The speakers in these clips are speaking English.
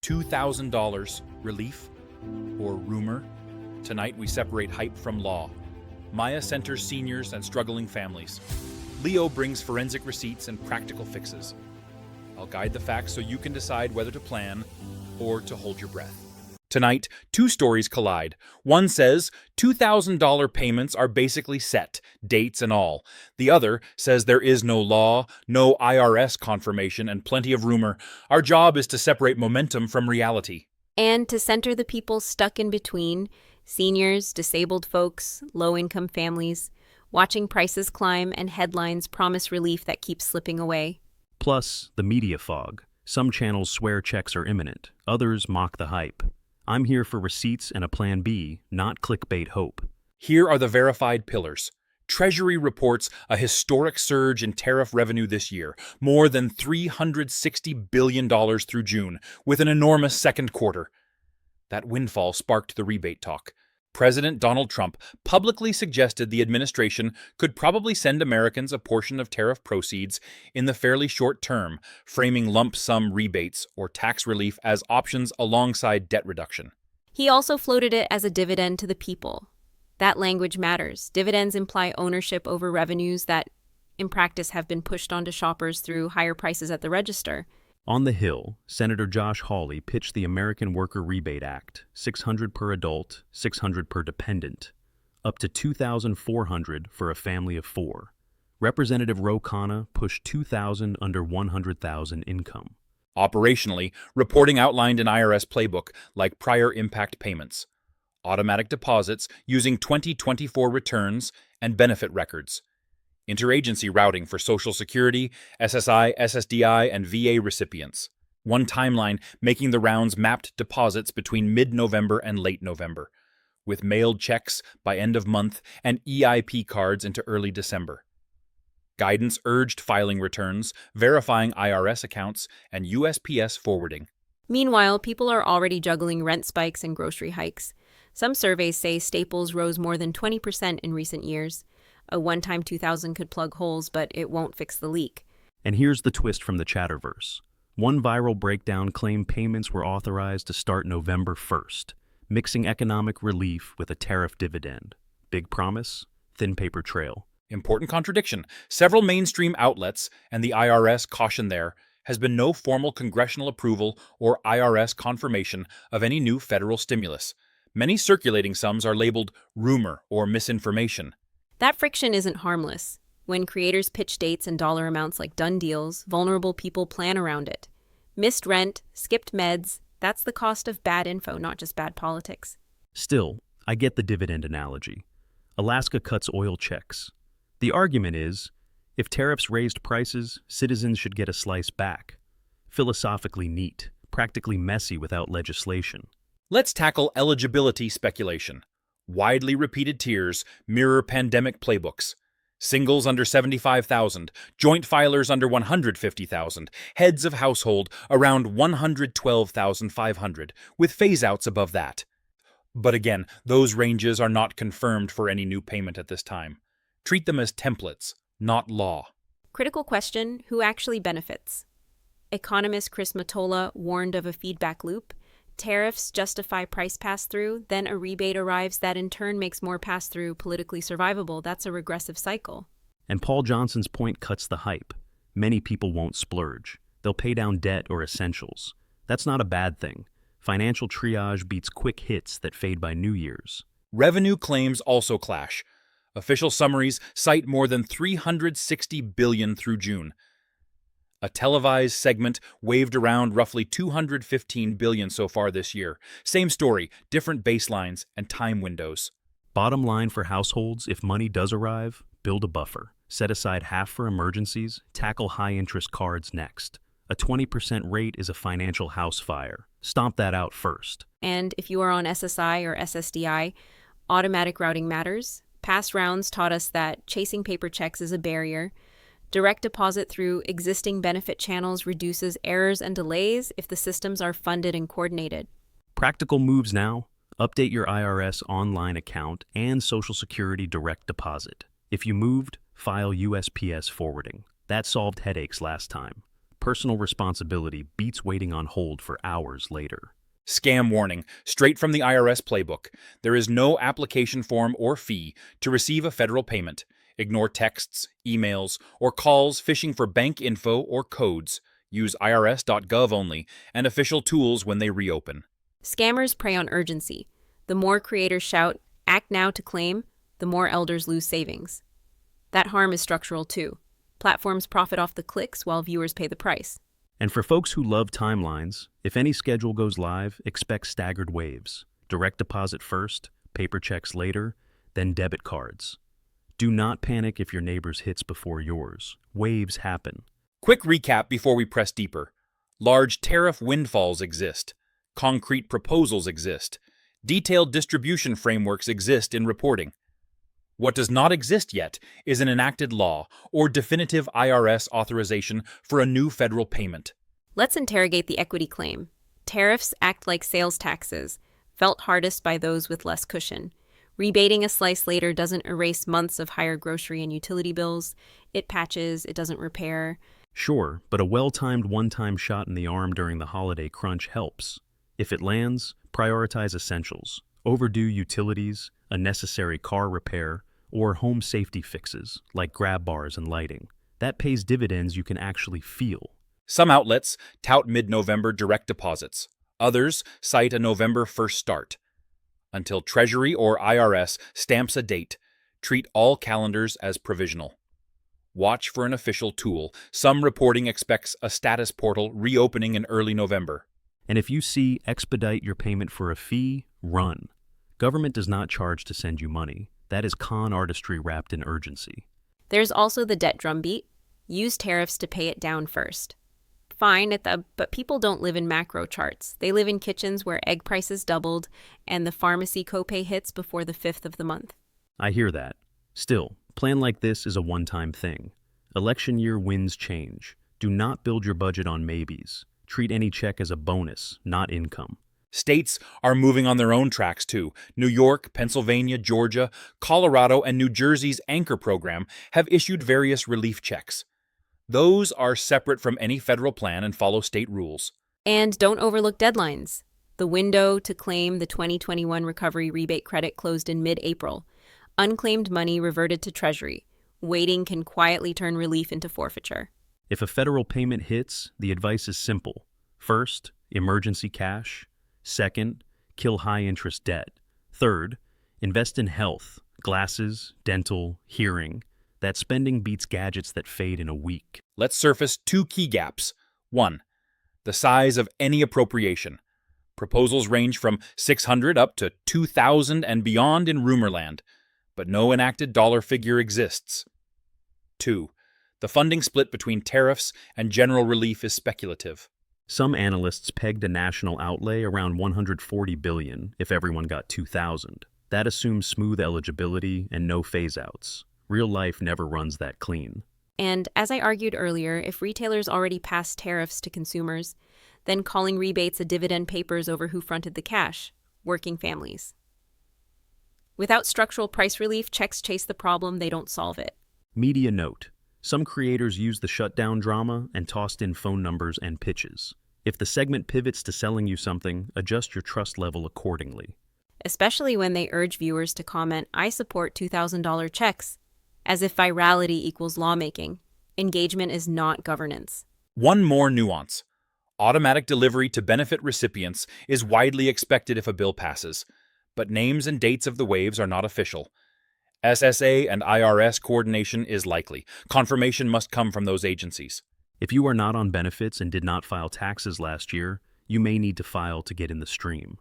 $2,000 relief or rumor? Tonight we separate hype from law. Maya centers seniors and struggling families. Leo brings forensic receipts and practical fixes. I'll guide the facts so you can decide whether to plan or to hold your breath. Tonight, two stories collide. One says $2,000 payments are basically set, dates and all. The other says there is no law, no IRS confirmation, and plenty of rumor. Our job is to separate momentum from reality. And to center the people stuck in between, seniors, disabled folks, low-income families, watching prices climb and headlines promise relief that keeps slipping away. Plus, the media fog. Some channels swear checks are imminent, others mock the hype. I'm here for receipts and a plan B, not clickbait hope. Here are the verified pillars. Treasury reports a historic surge in tariff revenue this year, more than $360 billion through June, with an enormous second quarter. That windfall sparked the rebate talk. President Donald Trump publicly suggested the administration could probably send Americans a portion of tariff proceeds in the fairly short term, framing lump sum rebates or tax relief as options alongside debt reduction. He also floated it as a dividend to the people. That language matters. Dividends imply ownership over revenues that, in practice, have been pushed onto shoppers through higher prices at the register. On the Hill, Senator Josh Hawley pitched the American Worker Rebate Act, $600 per adult, $600 per dependent, up to $2,400 for a family of four. Representative Ro Khanna pushed $2,000 under $100,000 income. Operationally, reporting outlined an IRS playbook like prior impact payments, automatic deposits using 2024 returns and benefit records, interagency routing for Social Security, SSI, SSDI, and VA recipients. One timeline making the rounds mapped deposits between mid-November and late November, with mailed checks by end of month and EIP cards into early December. Guidance urged filing returns, verifying IRS accounts, and USPS forwarding. Meanwhile, people are already juggling rent spikes and grocery hikes. Some surveys say staples rose more than 20% in recent years. A one-time $2,000 could plug holes, but it won't fix the leak. And here's the twist from the Chatterverse. One viral breakdown claimed payments were authorized to start November 1st, mixing economic relief with a tariff dividend. Big promise, thin paper trail. Important contradiction. Several mainstream outlets, and the IRS caution there, has been no formal congressional approval or IRS confirmation of any new federal stimulus. Many circulating sums are labeled rumor or misinformation. That friction isn't harmless. When creators pitch dates and dollar amounts like done deals, vulnerable people plan around it. Missed rent, skipped meds, that's the cost of bad info, not just bad politics. Still, I get the dividend analogy. Alaska cuts oil checks. The argument is, if tariffs raised prices, citizens should get a slice back. Philosophically neat, practically messy without legislation. Let's tackle eligibility speculation. Widely repeated tiers mirror pandemic playbooks. Singles under 75,000, joint filers under 150,000, heads of household around 112,500, with phase-outs above that. But again, those ranges are not confirmed for any new payment at this time. Treat them as templates, not law. Critical question, who actually benefits? Economist Chris Mottola warned of a feedback loop. Tariffs justify price pass-through, then a rebate arrives that in turn makes more pass-through politically survivable. That's a regressive cycle. And Paul Johnson's point cuts the hype. Many people won't splurge. They'll pay down debt or essentials. That's not a bad thing. Financial triage beats quick hits that fade by New Year's. Revenue claims also clash. Official summaries cite more than $360 billion through June. A televised segment waved around roughly $215 billion so far this year. Same story, different baselines and time windows. Bottom line for households, if money does arrive, build a buffer. Set aside half for emergencies, tackle high-interest cards next. A 20% rate is a financial house fire. Stomp that out first. And if you are on SSI or SSDI, automatic routing matters. Past rounds taught us that chasing paper checks is a barrier. Direct deposit through existing benefit channels reduces errors and delays if the systems are funded and coordinated. Practical moves now. Update your IRS online account and Social Security direct deposit. If you moved, file USPS forwarding. That solved headaches last time. Personal responsibility beats waiting on hold for hours later. Scam warning, straight from the IRS playbook. There is no application form or fee to receive a federal payment. Ignore texts, emails, or calls fishing for bank info or codes. Use irs.gov only and official tools when they reopen. Scammers prey on urgency. The more creators shout, "Act now to claim," the more elders lose savings. That harm is structural too. Platforms profit off the clicks while viewers pay the price. And for folks who love timelines, if any schedule goes live, expect staggered waves. Direct deposit first, paper checks later, then debit cards. Do not panic if your neighbor's hits before yours. Waves happen. Quick recap before we press deeper. Large tariff windfalls exist. Concrete proposals exist. Detailed distribution frameworks exist in reporting. What does not exist yet is an enacted law or definitive IRS authorization for a new federal payment. Let's interrogate the equity claim. Tariffs act like sales taxes, felt hardest by those with less cushion. Rebating a slice later doesn't erase months of higher grocery and utility bills. It patches, it doesn't repair. Sure, but a well-timed one-time shot in the arm during the holiday crunch helps. If it lands, prioritize essentials. Overdue utilities, a necessary car repair, or home safety fixes, like grab bars and lighting. That pays dividends you can actually feel. Some outlets tout mid-November direct deposits. Others cite a November 1st start. Until Treasury or IRS stamps a date, treat all calendars as provisional. Watch for an official tool. Some reporting expects a status portal reopening in early November. And if you see expedite your payment for a fee, run. Government does not charge to send you money. That is con artistry wrapped in urgency. There's also the debt drumbeat. Use tariffs to pay it down first. Fine, but people don't live in macro charts. They live in kitchens where egg prices doubled and the pharmacy copay hits before the 5th of the month. I hear that. Still, plan like this is a one-time thing. Election year winds change. Do not build your budget on maybes. Treat any check as a bonus, not income. States are moving on their own tracks too. New York, Pennsylvania, Georgia, Colorado, and New Jersey's Anchor program have issued various relief checks. Those are separate from any federal plan and follow state rules. And don't overlook deadlines. The window to claim the 2021 recovery rebate credit closed in mid-April. Unclaimed money reverted to Treasury. Waiting can quietly turn relief into forfeiture. If a federal payment hits, the advice is simple. First, emergency cash. Second, kill high-interest debt. Third, invest in health, glasses, dental, hearing. That spending beats gadgets that fade in a week. Let's surface two key gaps. 1. The size of any appropriation. Proposals range from $600 up to $2,000 and beyond in rumorland, but no enacted dollar figure exists. 2. The funding split between tariffs and general relief is speculative. Some analysts pegged a national outlay around $140 billion if everyone got $2,000. That assumes smooth eligibility and no phase-outs. Real life never runs that clean. And as I argued earlier, if retailers already passed tariffs to consumers, then calling rebates a dividend papers over who fronted the cash, working families. Without structural price relief, checks chase the problem, they don't solve it. Media note. Some creators use the shutdown drama and tossed in phone numbers and pitches. If the segment pivots to selling you something, adjust your trust level accordingly. Especially when they urge viewers to comment, "I support $2,000 checks," as if virality equals lawmaking. Engagement is not governance. One more nuance. Automatic delivery to benefit recipients is widely expected if a bill passes, but names and dates of the waves are not official. SSA and IRS coordination is likely. Confirmation must come from those agencies. If you are not on benefits and did not file taxes last year, you may need to file to get in the stream.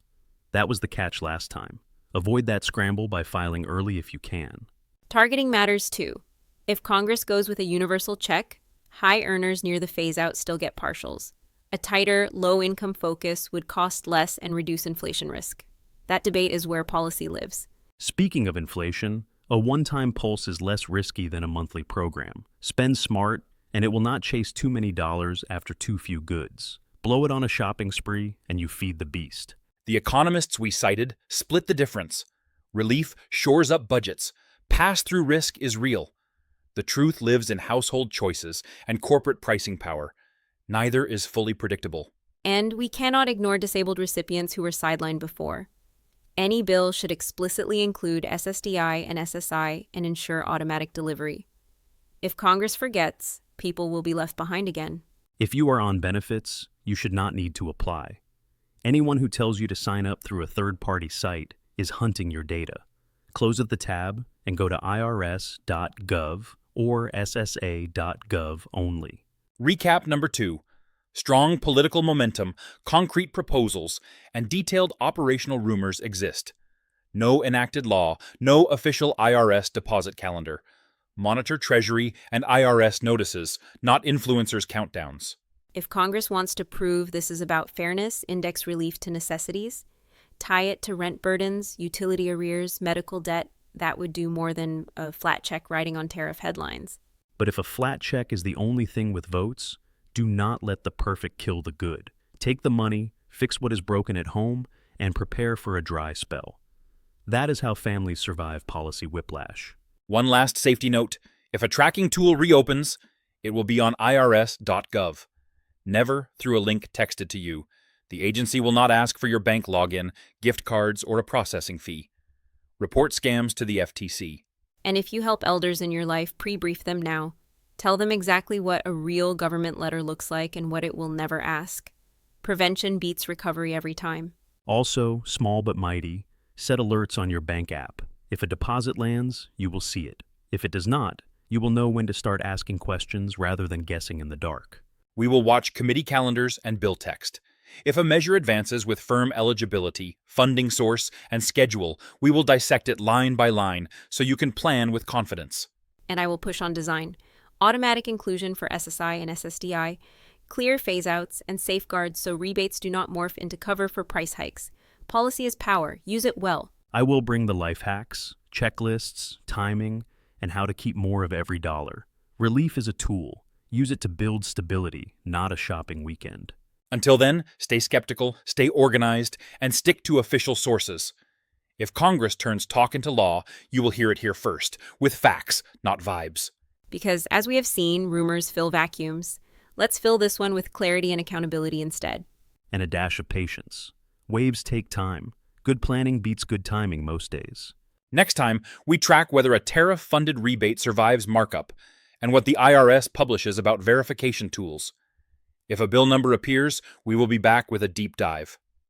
That was the catch last time. Avoid that scramble by filing early if you can. Targeting matters too. If Congress goes with a universal check, high earners near the phase-out still get partials. A tighter, low-income focus would cost less and reduce inflation risk. That debate is where policy lives. Speaking of inflation, a one-time pulse is less risky than a monthly program. Spend smart, and it will not chase too many dollars after too few goods. Blow it on a shopping spree, and you feed the beast. The economists we cited split the difference. Relief shores up budgets. Pass-through risk is real. The truth lives in household choices and corporate pricing power. Neither is fully predictable. And we cannot ignore disabled recipients who were sidelined before. Any bill should explicitly include SSDI and SSI and ensure automatic delivery. If Congress forgets, people will be left behind again. If you are on benefits, you should not need to apply. Anyone who tells you to sign up through a third-party site is hunting your data. Close at the tab and go to irs.gov or ssa.gov only. Recap number 2. Strong political momentum, concrete proposals, and detailed operational rumors exist. No enacted law, no official IRS deposit calendar. Monitor Treasury and IRS notices, not influencers' countdowns. If Congress wants to prove this is about fairness, index relief to necessities, tie it to rent burdens, utility arrears, medical debt. That would do more than a flat check writing on tariff headlines. But if a flat check is the only thing with votes, do not let the perfect kill the good. Take the money, fix what is broken at home, and prepare for a dry spell. That is how families survive policy whiplash. One last safety note. If a tracking tool reopens, it will be on irs.gov. Never through a link texted to you. The agency will not ask for your bank login, gift cards, or a processing fee. Report scams to the FTC. And if you help elders in your life, pre-brief them now. Tell them exactly what a real government letter looks like and what it will never ask. Prevention beats recovery every time. Also, small but mighty, set alerts on your bank app. If a deposit lands, you will see it. If it does not, you will know when to start asking questions rather than guessing in the dark. We will watch committee calendars and bill text. If a measure advances with firm eligibility, funding source, and schedule, we will dissect it line by line so you can plan with confidence. And I will push on design. Automatic inclusion for SSI and SSDI, clear phase-outs, and safeguards so rebates do not morph into cover for price hikes. Policy is power. Use it well. I will bring the life hacks, checklists, timing, and how to keep more of every dollar. Relief is a tool. Use it to build stability, not a shopping weekend. Until then, stay skeptical, stay organized, and stick to official sources. If Congress turns talk into law, you will hear it here first, with facts, not vibes. Because as we have seen, rumors fill vacuums. Let's fill this one with clarity and accountability instead. And a dash of patience. Waves take time. Good planning beats good timing most days. Next time, we track whether a tariff-funded rebate survives markup, and what the IRS publishes about verification tools. If a bill number appears, we will be back with a deep dive.